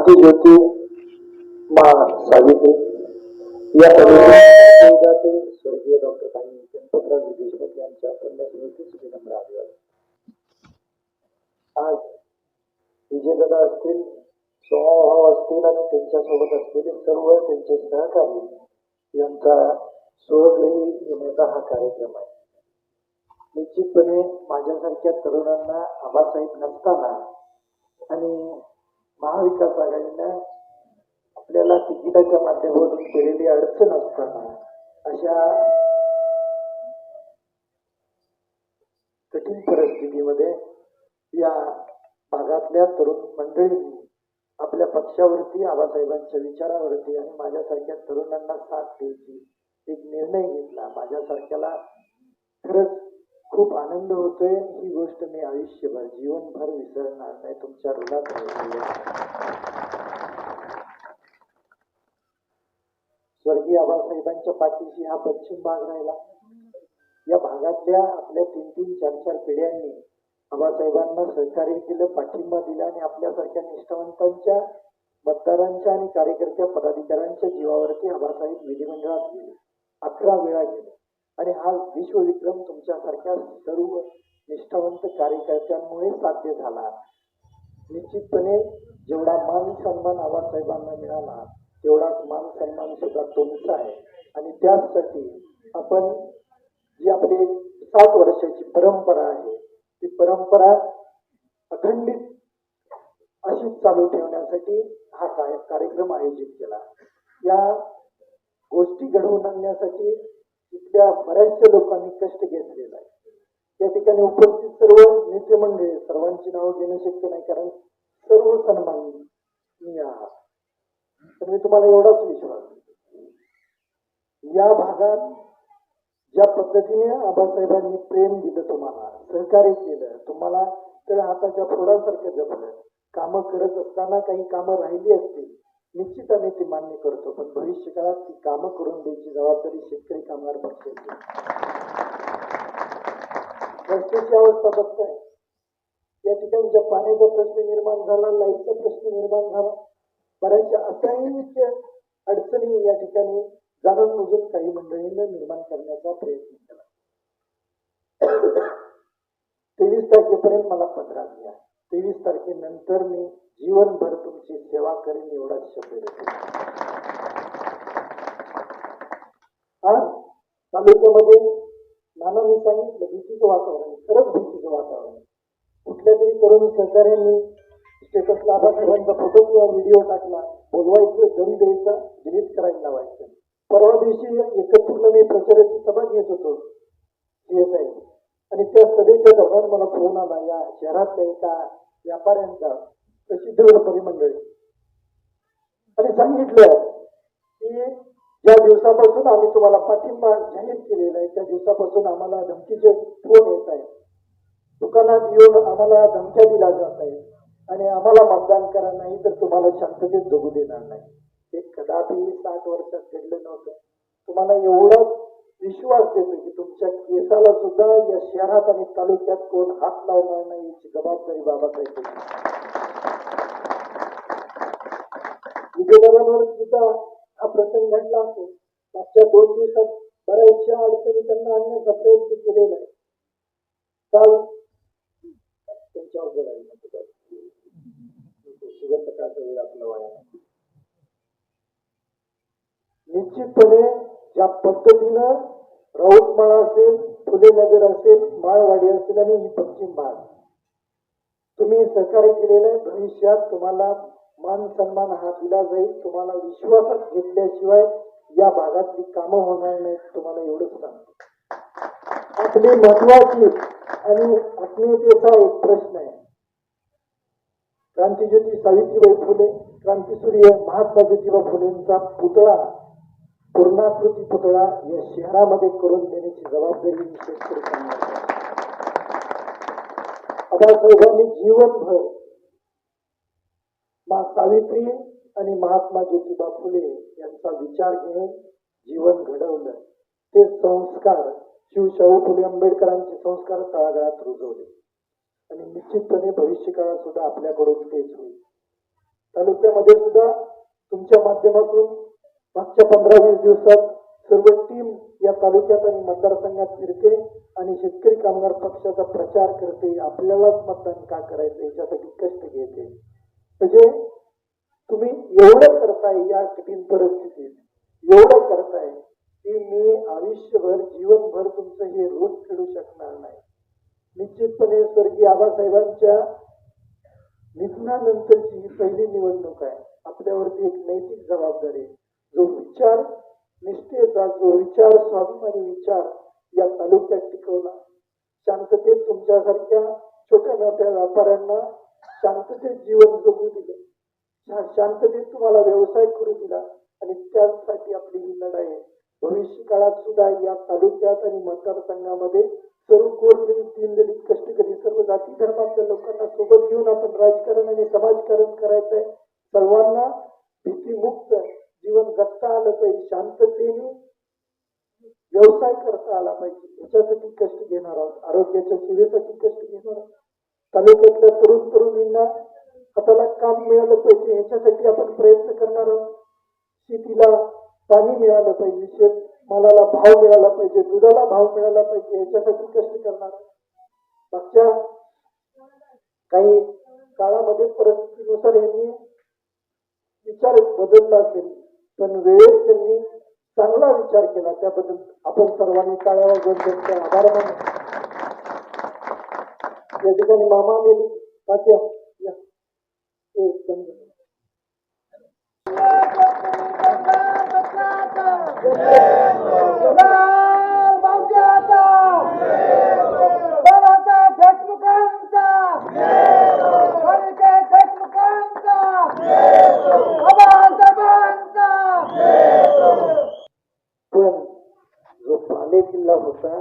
क्रांती ज्योती मा सावित्री या पदवीचे स्वर्गीय डॉक्टर ताई गणपतराव देशमुख यांच्या पुण्यस्मृतीस विनम्र अभिवादन. आज विजयदादा असतील, सोमाभाऊ असतील आणि त्यांच्यासोबत असलेले सर्व त्यांचे सहकारी यांचा स्वगृही येण्याचा हा कार्यक्रम आहे. निश्चितपणे माझ्यासारख्या तरुणांना आबासाहेब नसताना आणि महाविकास आघाडीनं आपल्याला तिकिटाच्या माध्यमातून केलेली अडचण असताना अशा कठीण परिस्थितीमध्ये या भागातल्या तरुण मंडळींनी आपल्या पक्षावरती, आबासाहेबांच्या विचारावरती आणि माझ्यासारख्या तरुणांना साथ द्यायची एक निर्णय घेतला. माझ्यासारख्याला खरंच खूप आनंद होतोय. ही गोष्ट मी आयुष्यभर, जीवनभर विसरणार नाही. तुमच्या ऋणात राहिली. स्वर्गीय आबासाहेबांच्या पाठीशी हा पश्चिम भाग राहिला. या भागातल्या आपल्या 3-3, 4-4 पिढ्यांनी आबासाहेबांना सहकार्य केलं, पाठिंबा दिला आणि आपल्यासारख्या निष्ठावंतांच्या, मतदारांच्या आणि कार्यकर्त्या, पदाधिकाऱ्यांच्या जीवावरती आबासाहेब विधिमंडळात गेले. 11 वेळा गेले आणि हा विश्वविक्रम तुमच्यासारख्या सर्व निष्ठावंत कार्यकर्त्यांमुळे साध्य झाला. निश्चितपणे जेवढा मान सन्मान आबासाहेबांना मिळाला तेवढाच मान सन्मान सुद्धा तुमचा आहे. आणि त्यासाठी आपण जी आपली 60 वर्षाची परंपरा आहे ती परंपरा अखंडित अशीच चालू ठेवण्यासाठी हा कार्यक्रम आयोजित केला. या गोष्टी घडवून आणण्यासाठी इथल्या बऱ्याचशा लोकांनी कष्ट घेतलेला आहे. या ठिकाणी उपस्थित सर्व नेते मंडळी, सर्वांची नावं घेणं शक्य नाही कारण सर्व सन्माननीय आहात. तर मी तुम्हाला एवढाच विश्वास देतो, या भागात ज्या पद्धतीने आबासाहेबांनी प्रेम दिलं, तुम्हाला सहकार्य केलं, तुम्हाला तर हाताच्या फोडासारखं जपलं. कामं करत असताना काही कामं राहिली असतील, निश्चित आम्ही ती मान्य करतो, पण भविष्य काळात ती कामं करून द्यायची जबाबदारी शेतकरी कामगार पक्षाची. रस्त्याची अवस्था बघताय, या ठिकाणी ज्या पाण्याचा प्रश्न निर्माण झाला, लाईटचा प्रश्न निर्माण झाला, बऱ्याचशा असंख्य अडचणी या ठिकाणी जाणून बुजून काही मंडळींना निर्माण करण्याचा प्रयत्न केला. 23 तारखेपर्यंत मला पत्र द्या. 23 तारखेनंतर मी जीवनभर तुमची सेवा करेन एवढाच शब्द देतो. आज तालुक्यामध्ये नानांनी सांगितलं भीतीचं वातावरण, खरंच भीतीचं वातावरण. कुठल्या तरी तरुण सहकार्यांनी स्टेटसला आबासाहेबांचा फोटो किंवा व्हिडिओ टाकला, बोलवायचं, दम द्यायचा, डिलीट करायला लावायचं. परवा दिवशी एकत्र मी प्रचाराची सभा घेत होतो CSI आणि त्या सभेच्या दरम्यान मला फोन आला या शहरातल्या एका व्यापाऱ्यांचा, प्रसिद्ध व्यापारी मंडळी, आणि सांगितलं की ज्या दिवसापासून आम्ही तुम्हाला पाठिंबा जाहीर केलेला आहे त्या दिवसापासून आम्हाला धमकीचे फोन येत आहेत, दुकानात येऊन आम्हाला धमक्या दिल्या जात आहेत आणि आम्हाला मतदान करा, नाही तर तुम्हाला शांततेत जगू देणार नाही. हे कदापि 60 वर्षात घडलं नव्हतं. तुम्हाला एवढाच विश्वास देतो की तुमच्या केसाला सुद्धा या शहरात आणि तालुक्यात कोण हात लावणार नाही याची जबाबदारी बाबासाहेब. विजयदादांवर सुद्धा हा प्रसंग घडला असेल. मागच्या 2 दिवसात बऱ्याचशा अडचणी त्यांना आणण्याचा प्रयत्न केलेला आहे. काल त्यांच्यावर बोलायला आपला वाया. निश्चितपणे ज्या पद्धतीनं राऊतमाळा असेल, फुले नगर असेल, माळवाडी असेल आणि ही पश्चिम भाग तुम्ही सहकार्य केलेलं आहे, भविष्यात तुम्हाला मान सन्मान हा दिला जाईल. तुम्हाला विश्वासात घेतल्याशिवाय या भागातली कामं होणार नाहीत, तुम्हाला एवढंच सांगतो. आपली महत्वाची आणि आत्मीयतेचा एक प्रश्न आहे. क्रांतीज्योती सावित्रीबाई फुले, क्रांतीसूर्य महात्मा ज्योतिबा फुलेंचा पुतळा, पूर्णाकृती पुतळा या शहरामध्ये करून देण्याची जबाबदारी शेतकरी कामगार. आबासाहेबांनी जीवनभर मा सावित्री आणि महात्मा ज्योतिबा फुले यांचा विचार घेऊन जीवन घडवलं. ते संस्कार शिवशाहू फुले आंबेडकरांचे संस्कार तळागाळात रुजवले आणि निश्चितपणे भविष्य काळात सुद्धा आपल्याकडून तेच होईल. तालुक्यामध्ये सुद्धा तुमच्या माध्यमातून मागच्या 15-20 दिवसात सर्व टीम या तालुक्यात आणि मतदारसंघात फिरते आणि शेतकरी कामगार पक्षाचा प्रचार करते. आपल्यालाच मतदान का करायचं याच्यासाठी कष्ट घेते. म्हणजे तुम्ही एवढं करताय या कठीण परिस्थितीत, एवढं करताय की मी आयुष्यभर जीवनभर तुमचं हे ऋण फेडू शकणार नाही. निश्चितपणे स्वर्गीय आबासाहेबांच्या निधनानंतरची ही पहिली निवडणूक आहे. आपल्यावरती एक नैतिक जबाबदारी आहे. जो विचार निष्ठेचा, जो विचार स्वाभिमानी विचार या तालुक्यात टिकवला, शांततेत तुमच्यासारख्या छोट्या मोठ्या व्यापाऱ्यांना शांततेत जीवन जगू दिलं, शांततेत तुम्हाला व्यवसाय करू दिला आणि त्यासाठी आपली ही लढाई आहे. भविष्य काळात सुद्धा या तालुक्यात आणि मतदारसंघामध्ये सर्व गोरगरीब, दीनदलित, कष्टकरी, सर्व जाती धर्मातल्या लोकांना सोबत घेऊन आपण राजकारण आणि समाजकारण करायचंय. सर्वांना भीतीमुक्त जीवन जगता आलं पाहिजे, शांततेने व्यवसाय करता आला पाहिजे, याच्यासाठी कष्ट घेणार आहोत. आरोग्याच्या सेवेसाठी कष्ट घेणार आहोत. तालुक्यातल्या तरुण तरुणींना हाताला काम मिळालं पाहिजे, याच्यासाठी आपण प्रयत्न करणार आहोत. शेतीला पाणी मिळालं पाहिजे, शेतमालाला भाव मिळाला पाहिजे, दुधाला भाव मिळाला पाहिजे, याच्यासाठी कष्ट करणार आहोत. मागच्या काही काळामध्ये परिस्थितीनुसार यांनी विचार बदलला असेल, पण वेळेत त्यांनी चांगला विचार केला, त्याबद्दल आपण सर्वांनी टाळ्या वाजवून त्यांचे आभार मानू. या ठिकाणी मामा मेली तात्या या पण जो बाले किल्ला होता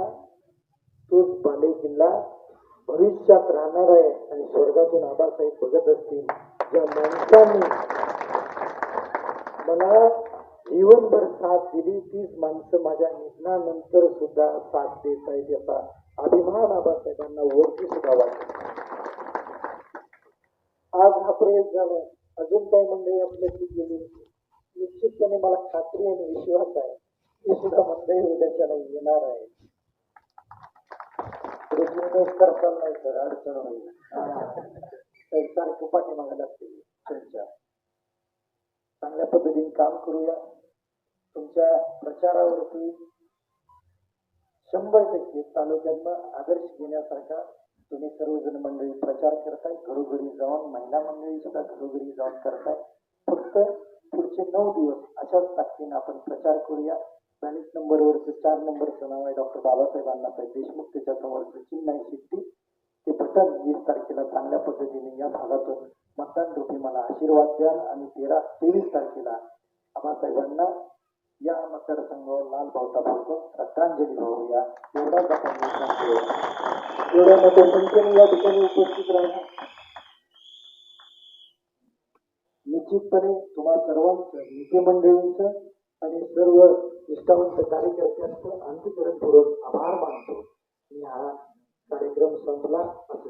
तोच बाले किल्ला भविष्यात राहणार आहे आणि स्वर्गातून आबासाहेब बघत असतील. ज्या माणसांनी मला जीवनभर साथ दिली तीच माणसं माझ्या निधनानंतर सुद्धा साथ देत आहेत, याचा अभिमान आबासाहेबांना वरती सुद्धा वाटतो. आज हा प्रवेश झालाय, अजून काही मंडळी आपल्याशी गेली, निश्चितपणे मला खात्री आणि विश्वास आहे ती सुद्धा मंडळी उद्याच्याला येणार आहे. करता नाही तर अडचण होईल, सारखं पाठीमागे लागतील. चांगल्या पद्धतीने काम करूया. तुमच्या प्रचारावरती 100% तालुक्यातनं आदर्श घेण्यासारखा तुम्ही सर्वजण मंडळी प्रचार करताय. घरोघरी जाऊन, महिला मंडळी सुद्धा घरोघरी जाऊन करताय. फक्त पुढचे 9 दिवस अशाच ताकदीने आपण प्रचार करूया. बॅलेट नंबरवरचं 4 नंबरचं नाव आहे डॉक्टर बाबासाहेब अण्णासाहेब देशमुख, त्याच्या समोरचं चिन्ह आहे शिट्टी, ते बटन 20 तारखेला चांगल्या पद्धतीने या भागातून मतदान रूपी मला आशीर्वाद द्याल आणि 23 तारखेला आबासाहेबांना या मतदारसंघावर लाल बावटा फडकून श्रद्धांजली वाहूया. एवढाच आपण एवढ्या मोठ्या संख्येने या ठिकाणी उपस्थित राहणार. निश्चितपणे तुम्हा सर्वांचं, नेते मंडळींचं आणि सर्व निष्ठावंत कार्यकर्त्यांचं अंतःकरणपूर्वक आभार मानतो. आणि हा कार्यक्रम संपला असे